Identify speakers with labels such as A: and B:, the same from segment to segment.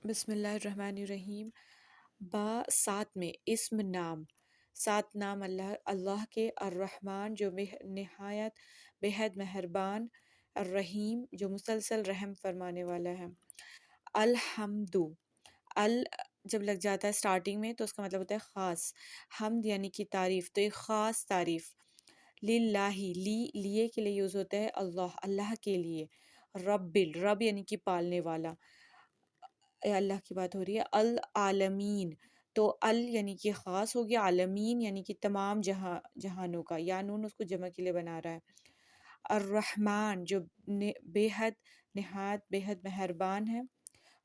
A: بسم اللہ الرحمن الرحیم۔ با سات میں اسم نام، سات نام اللہ کے، الرحمن جو نہایت بےحد مہربان، الرحیم جو مسلسل رحم فرمانے والا ہے۔ الحمد، ال جب لگ جاتا ہے سٹارٹنگ میں تو اس کا مطلب ہوتا ہے خاص، حمد یعنی کہ تعریف، تو ایک خاص تعریف۔ للہ، لیے کے لیے یوز ہوتا ہے اللہ کے لیے۔ رب، رب یعنی کہ پالنے والا، اللہ کی بات ہو رہی ہے۔ العالمین، تو یعنی کہ خاص ہو گیا، عالمین یعنی کہ تمام جہانوں کا، یا نون اس کو جمع کے لیے بنا رہا ہے۔ الرحمن جو بے حد نہایت بے حد مہربان ہے۔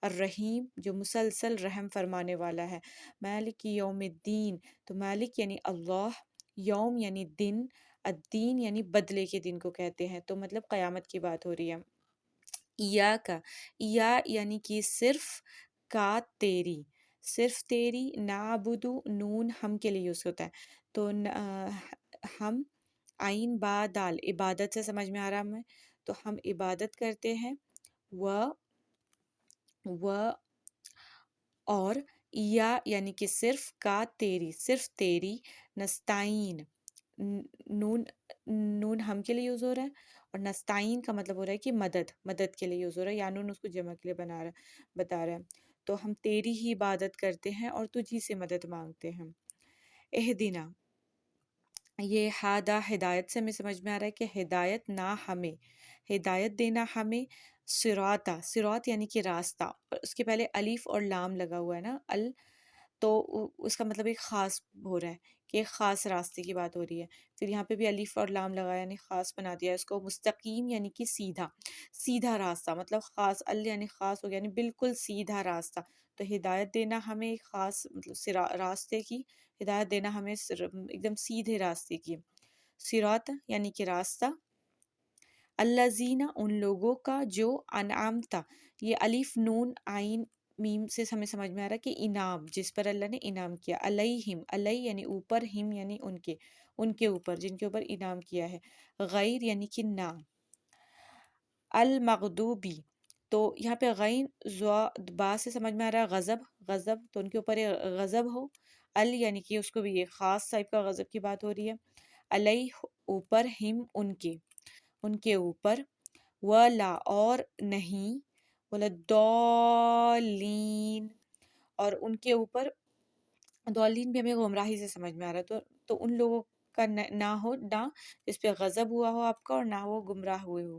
A: الرحیم جو مسلسل رحم فرمانے والا ہے۔ مالک یوم الدین، تو مالک یعنی اللہ، یوم یعنی دن، الدین یعنی بدلے کے دن کو کہتے ہیں، تو مطلب قیامت کی بات ہو رہی ہے۔ کا یعنی کہ صرف، کا تیری، صرف تیری، نعبدو نون ہم کے لیے یوز ہوتا ہے، تو ہم، عین با دال عبادت سے سمجھ میں آ رہا ہمیں، تو ہم عبادت کرتے ہیں۔ و اور یعنی کہ صرف، کا تیری، صرف تیری، نستعین نون ہم کے لیے یوز ہو رہا ہے، اور نستعین کا مطلب ہو رہا ہے کہ مدد کے لیے یوز ہو رہا ہے، یا نون اس کو جمع کے لیے بتا رہا ہے، تو ہم تیری ہی عبادت کرتے ہیں اور تجھی سے مدد مانگتے ہیں۔ اہدنا، یہ ہادہ ہدایت سے ہمیں سمجھ میں آ رہا ہے کہ ہدایت نہ ہمیں، ہدایت دینا ہمیں، صراطہ، صراط یعنی کہ راستہ، اور اس کے پہلے الف اور لام لگا ہوا ہے نا، تو اس کا مطلب ایک خاص ہو رہا ہے کہ ایک خاص راستے کی بات ہو رہی ہے، پھر یہاں پہ بھی الف اور لام لگایا یعنی خاص بنا دیا اس کو۔ مستقیم یعنی کہ سیدھا راستہ، مطلب خاص، یعنی خاص ہو گیا یعنی بالکل سیدھا راستہ، تو ہدایت دینا ہمیں ایک خاص مطلب راستے کی، ہدایت دینا ہمیں ایک دم سیدھے راستے کی۔ صراط یعنی کہ راستہ، الذین ان لوگوں کا، جو انعامتا، یہ الف نون عین میم سے ہمیں سمجھ میں آ رہا ہے کہ انعام، جس پر اللہ نے انعام کیا، علیہم، علیہ یعنی اوپر، ہم یعنی ان کے اوپر، جن کے اوپر انعام کیا ہے، غیر یعنی کہ نہ۔ المغضوبی، تو یہاں پہ غین با سے سمجھ میں آ رہا ہے غضب، تو ان کے اوپر غضب ہو، یعنی کہ اس کو بھی ایک خاص ٹائپ کا غضب کی بات ہو رہی ہے، علیہ اوپر، ہم ان کے اوپر، ولا اور نہیں، ولادالین اور ان کے اوپر، دالین بھی ہمیں گمراہی سے سمجھ میں آ رہا ہے، تو ان لوگوں کا نہ ہو، نہ جس پہ غضب ہوا ہو آپ کا، اور نہ وہ گمراہ ہوئے ہو۔